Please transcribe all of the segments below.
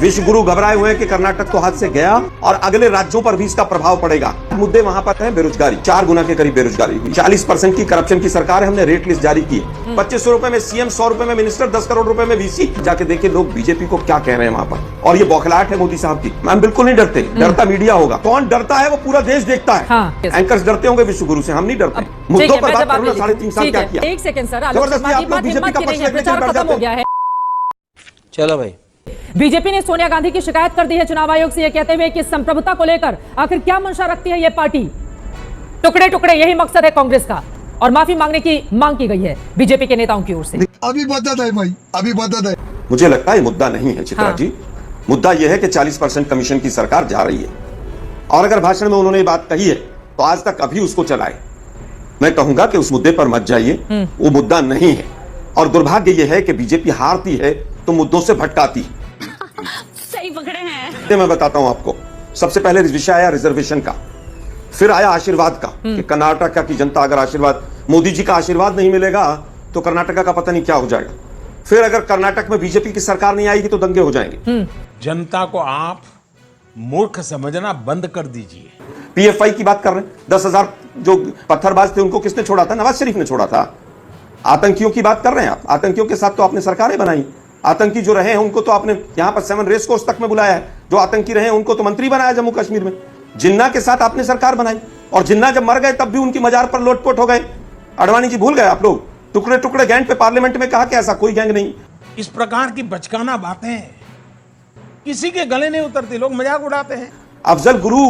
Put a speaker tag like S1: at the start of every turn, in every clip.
S1: विश्व गुरु घबराए हुए हैं कि कर्नाटक तो हाथ से गया और अगले राज्यों पर भी इसका प्रभाव पड़ेगा। मुद्दे वहां पर है बेरोजगारी, 4 गुना के करीब बेरोजगारी हुई, 40% की करप्शन की सरकार है, हमने रेट लिस्ट जारी की है। 2500 रुपए में सीएम, 100 रुपए में मिनिस्टर, 10 करोड़ रुपए में वीसी। जाके देखिए लोग बीजेपी को क्या कह रहे हैं वहां पर। और ये बौखलाहट है मोदी साहब की। मैम बिल्कुल नहीं डरते, डरता मीडिया होगा। कौन डरता है वो पूरा देश देखता है।
S2: हाँ,
S1: एंकर्स डरते होंगे विश्व गुरु से, हम नहीं डरते। मुद्दों पर बात करो ना, 3.5 साल क्या किया।
S2: एक सेकंड सर,
S1: जबरदस्ती आप लोग बीजेपी का पक्ष लेकर बैठ जाते हैं।
S3: चलो भाई,
S2: बीजेपी ने सोनिया गांधी की शिकायत कर दी है चुनाव आयोग से, यह कहते हुए कि संप्रभुता को लेकर आखिर क्या मंशा रखती है यह पार्टी। टुकड़े टुकड़े यही मकसद है कांग्रेस का, और माफी मांगने की मांग की गई है बीजेपी के नेताओं की ओर से।
S4: अभी बता है भाई, अभी बता है।
S1: मुझे लगता है मुद्दा नहीं है चित्रा जी। मुद्दा यह है कि 40% कमीशन की सरकार जा रही है, और अगर भाषण में उन्होंने ये बात कही है तो आज तक अभी उसको चलाए। मैं कहूंगा कि उस मुद्दे पर मत जाइए, वो मुद्दा नहीं है। और दुर्भाग्य यह है कि बीजेपी हारती है तो मुद्दों से भटकाती।
S5: सही पकड़े हैं।
S1: मैं बताता हूं आपको, सबसे पहले विषय आया रिजर्वेशन का, फिर आया आशीर्वाद का कि कर्नाटक की जनता अगर आशीर्वाद, मोदी जी का आशीर्वाद नहीं मिलेगा तो कर्नाटक का पता नहीं क्या हो जाएगा। फिर अगर कर्नाटक में बीजेपी की सरकार नहीं आएगी तो दंगे हो जाएंगे।
S3: जनता को आप मूर्ख समझना बंद कर दीजिए।
S1: पीएफआई की बात कर रहे हैं, 10,000 जो पत्थरबाज थे उनको किसने छोड़ा था? नवाज शरीफ ने छोड़ा था। आतंकियों की बात कर रहे हैं आप, आतंकियों के साथ तो आपने सरकारें बनाई। आतंकी जो रहे हैं उनको तो आपने यहां पर 7 रेस कोर्स तक में बुलाया है। जो आतंकी रहे हैं उनको तो मंत्री बनाया जम्मू कश्मीर में। जिन्ना के साथ आपने सरकार बनाई, और जिन्ना जब मर गए तब भी उनकी मजार पर लोटपोट हो गए। अडवाणी जी भूल गए आप लोग, टुकड़े टुकड़े गैंग पे पार्लियामेंट में कहा कि ऐसा कोई गैंग नहीं।
S3: इस प्रकार की बचकाना बातें किसी के गले नहीं उतरती, लोग मजाक उड़ाते हैं।
S1: अफजल गुरु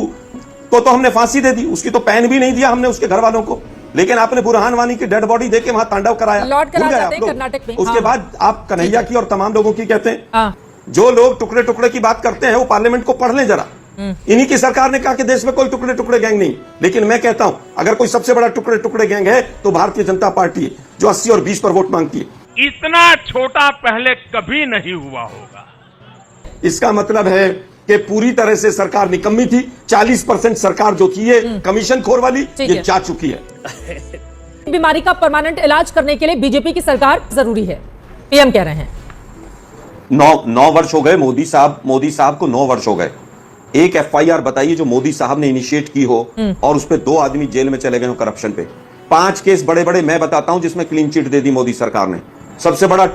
S1: को तो हमने फांसी दे दी, उसकी तो पैन भी नहीं दिया हमने उसके घर वालों को, लेकिन आपने बुरहान वानी की डेड बॉडी देके वहां तांडव कराया।
S2: कर्नाटक में
S1: उसके बाद आप कन्हैया की और तमाम लोगों की कहते हैं।
S2: हाँ।
S1: जो लोग टुकड़े टुकड़े की बात करते हैं वो पार्लियामेंट को पढ़ लें जरा। इन्हीं की सरकार ने कहा कि देश में कोई टुकड़े टुकड़े गैंग नहीं, लेकिन मैं कहता हूं अगर कोई सबसे बड़ा टुकड़े टुकड़े गैंग है तो भारतीय जनता पार्टी है, जो 80 और 20 पर वोट मांगती है।
S6: इतना छोटा पहले कभी नहीं हुआ होगा।
S1: इसका मतलब है कि पूरी तरह से सरकार निकम्मी थी। 40% सरकार जो थी ये कमीशन खोर वाली, ये जा चुकी है।
S2: बीमारी का परमानेंट इलाज करने के लिए बीजेपी की सरकार जरूरी है, पीएम कह रहे हैं।
S1: 9 वर्ष हो गए मोदी साहब को 9 वर्ष हो गए। एक एफआईआर बताइए जो मोदी साहब ने इनिशिएट की हो और उस पे 2 आदमी जेल में चले गए हो करप्शन पे। 5 केस बड़े बड़े मैं बताता हूं जिसमें क्लीन चिट दे दी मोदी सरकार ने। सबसे बड़ा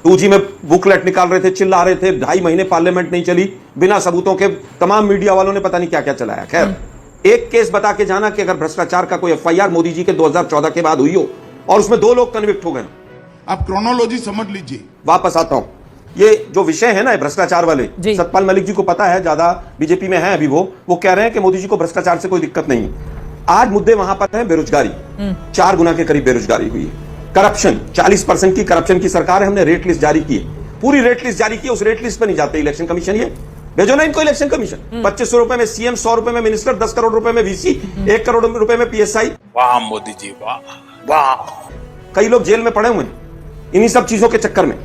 S1: 2G में बुकलेट निकाल रहे थे, चिल्ला रहे थे, 2.5 महीने पार्लियामेंट नहीं चली, बिना सबूतों के तमाम मीडिया वालों ने पता नहीं क्या क्या चलाया। खैर, एक केस बता के जाना कि अगर भ्रष्टाचार का कोई एफआईआर मोदी जी के 2014 के बाद हुई हो और उसमें 2 लोग कन्विक्ट हो गए।
S4: आप क्रोनोलॉजी समझ लीजिए।
S1: वापस आता हूं, ये जो विषय है ना भ्रष्टाचार वाले, सतपाल मलिक जी को पता है, ज्यादा बीजेपी में है अभी। वो कह रहे हैं कि मोदी जी को भ्रष्टाचार से कोई दिक्कत नहीं है। आज मुद्दे वहां पर है बेरोजगारी, 4 गुना के करीब बेरोजगारी हुई है। करप्शन, 40% की करप्शन की सरकार है, हमने रेट लिस्ट जारी की है। पूरी रेट लिस्ट जारी की है, उस रेट लिस्ट पर नहीं जाते इलेक्शन कमीशन। ये भेजो ना इनको इलेक्शन कमीशन। 2500 रुपए में सीएम, 100 रुपए में मिनिस्टर, 10 करोड़ रुपए में वीसी, 1 करोड़ रुपए में पीएसआई।
S3: वाह मोदी जी, वाह वाह।
S1: कई लोग जेल में पड़े हुए हैं इन्हीं सब चीजों के चक्कर में।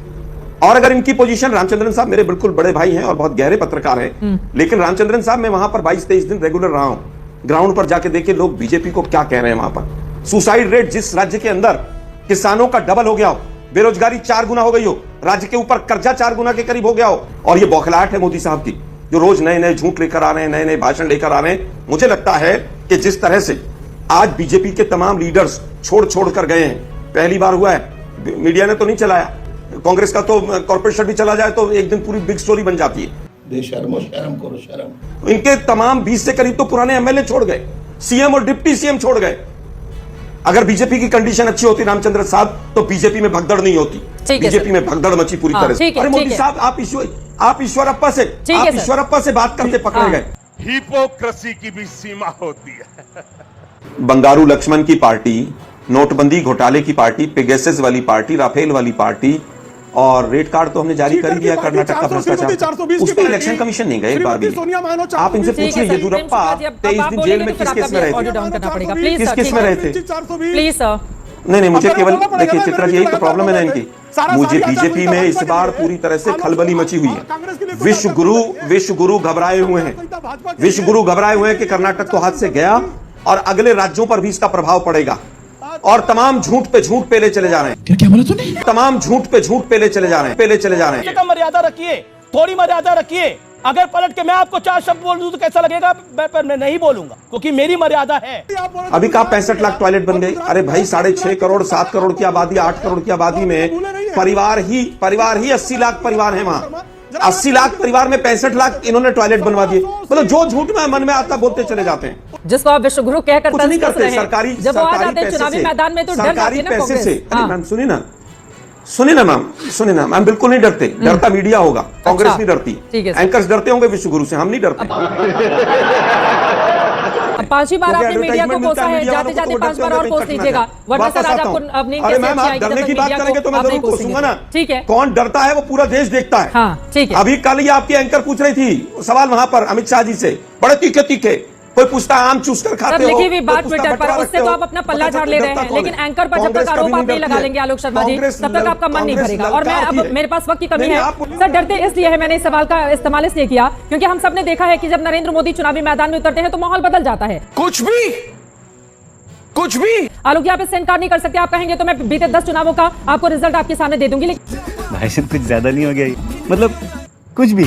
S1: और अगर इनकी पोजीशन, रामचंद्रन साहब मेरे बिल्कुल बड़े भाई हैं और बहुत गहरे पत्रकार हैं, लेकिन रामचंद्रन साहब मैं वहां पर 22-23 दिन रेगुलर रहा हूं। ग्राउंड पर जाके देखिए लोग बीजेपी को क्या कह रहे हैं वहां पर। सुसाइड रेट जिस राज्य के अंदर किसानों का डबल हो गया हो, बेरोजगारी 4 गुना हो गई हो, राज्य के ऊपर कर्जा 4 गुना के करीब हो गया हो, और ये बौखलाहट है मोदी साहब की, जो रोज नए नए झूठ लेकर आ रहे हैं, नए नए भाषण लेकर आ रहे हैं। मुझे लगता है कि जिस तरह से आज बीजेपी के तमाम लीडर्स छोड़ कर गए हैं, पहली बार हुआ है, मीडिया ने तो नहीं चलाया, कांग्रेस का तो कॉर्पोरेशन भी चला जाए तो एक दिन पूरी बिग स्टोरी बन जाती है।
S4: शर्म करो शर्म।
S1: इनके तमाम 20 से करीब तो पुराने एमएलए छोड़ गए, सीएम और डिप्टी सीएम छोड़ गए। अगर बीजेपी की कंडीशन अच्छी होती रामचंद्र साहब तो बीजेपी में भगदड़ नहीं होती। बीजेपी में भगदड़ मची पूरी तरह से। अरे मोदी साहब आप ईश्वरप्पा से बात करते पकड़े गए।
S6: हिपोक्रेसी की भी सीमा होती है।
S1: बंगारू लक्ष्मण की पार्टी, नोटबंदी घोटाले की पार्टी, पेगासस वाली पार्टी, राफेल वाली पार्टी, और रेड कार्ड तो हमने जारी कर दिया कर्नाटक का भ्रष्टाचार। उस पर इलेक्शन कमीशन नहीं गए एक बार भी। आप इनसे पूछिए येदियुरप्पा 23 दिन जेल में किस केस में रहे थे? किस केस में रहे थे?
S2: Please sir.
S1: नहीं, मुझे केवल देखिए चित्रा जी, यही तो प्रॉब्लम है ना इनकी। मुझे बीजेपी में इस बार पूरी तरह से खलबली मची हुई है। विश्व गुरु घबराए हुए हैं। विश्व गुरु घबराए हुए हैं कि कर्नाटक तो हाथ से गया और अगले राज्यों पर भी इसका प्रभाव पड़ेगा, और तमाम झूठ पे झूठ पेले चले जा रहे हैं।
S7: क्या बोला तूने?
S1: तमाम झूठ पे झूठ पेले चले जा रहे हैं।
S7: मर्यादा रखिए। थोड़ी मर्यादा रखिए। अगर पलट के मैं आपको 4 शब्द बोल दूं तो कैसा लगेगा? मैं नहीं बोलूंगा क्योंकि मेरी मर्यादा है।
S1: अभी कहा 65 लाख टॉयलेट बन गए। अरे भाई 6.5 करोड़ 7 करोड़ की आबादी 8 करोड़ की आबादी में परिवार ही 80 लाख परिवार है वहां। 80 लाख परिवार में 65 लाख इन्होंने टॉयलेट बनवा दिए। मतलब जो झूठ में मन में आता बोलते चले जाते हैं,
S2: जिसको आप विश्वगुरु कहकर
S1: कुछ नहीं
S2: तंज कस
S1: करते।
S2: रहे हैं।
S1: सरकारी
S2: जब वो आ जाते हैं
S1: पैसे
S2: चुनावी
S1: से,
S2: मैदान में तो डर
S1: सरकारी
S2: जाती है ना
S1: पैसे
S2: कांग्रेस।
S1: से। अरे
S2: हाँ।
S1: मैम सुनिए ना मैम बिल्कुल नहीं डरते। डरता मीडिया होगा, कांग्रेस नहीं डरती।
S2: ठीक है सर।
S1: एंकर्स डरते होंगे विश्वगुरु से, हम नहीं डरते।
S2: अब 5वीं बार
S1: क्योंकि
S2: आपने मीडिया को
S1: advertisement
S2: कोसा है,
S1: मिलता है,
S2: जाते
S1: मीडिया
S2: जाते
S1: वालों को
S2: 5 बार
S1: डरते
S2: और
S1: हुए
S2: कोस
S1: कटना
S2: लीजिएगा,
S1: है।
S2: वरना
S1: वापस
S2: सर आज
S1: आता
S2: आपको
S1: हूं।
S2: अब नहीं
S1: अरे
S2: कैसे
S1: मैम
S2: अच्छी
S1: आप
S2: आएगी
S1: डरने
S2: जब
S1: की
S2: तक
S1: बात
S2: मीडिया
S1: करेंगे तो मैं
S2: आप नहीं
S1: जरूर कोसूंगा ना।
S2: ठीक है।
S1: कौन डरता है वो पूरा देश देखता है।
S2: हाँ ठीक है।
S1: अभी कल ये आपकी एंकर पूछ रही थी सवाल वहां पर अमित शाह जी से, बड़े तीखे तीखे। कोई पूछता आम चूस कर खाते
S2: सर
S1: हो,
S2: लिखी हुई
S1: कोई
S2: बात
S1: पूछता
S2: ट्विटर पर,
S1: बंटवारा
S2: उससे
S1: रखते
S2: तो
S1: हो।
S2: आप अपना पल्ला
S1: पता
S2: झाड़
S1: चलता
S2: ले रहे
S1: डरता
S2: हैं,
S1: कौन है?
S2: लेकिन एंकर पर जब
S1: कांग्रेस
S2: तक आरोप
S1: कभी
S2: आप नहीं
S1: डरती
S2: लगा
S1: है।
S2: लेंगे आलोक शर्मा जी,
S1: कांग्रेस
S2: तब तक आपका मन नहीं
S1: कांग्रेस
S2: भरेगा। और मैं
S1: ललकारती
S2: अब
S1: है।
S2: मेरे पास वक्त की कमी
S1: नहीं,
S2: है
S1: आप-
S2: सर, डरते इसलिए है, मैंने इस सवाल का इस्तेमाल इसलिए किया क्योंकि हम सबने देखा है कि जब नरेंद्र मोदी चुनावी मैदान में उतरते हैं तो माहौल बदल जाता है।
S6: कुछ भी
S2: आलोक जी आप इससे इनकार नहीं कर सकते, आप कहेंगे तो मैं बीते 10 चुनावों का आपको रिजल्ट आपके सामने दे दूंगी। लेकिन
S8: भाई साहब कुछ ज्यादा नहीं हो गया ये? मतलब कुछ भी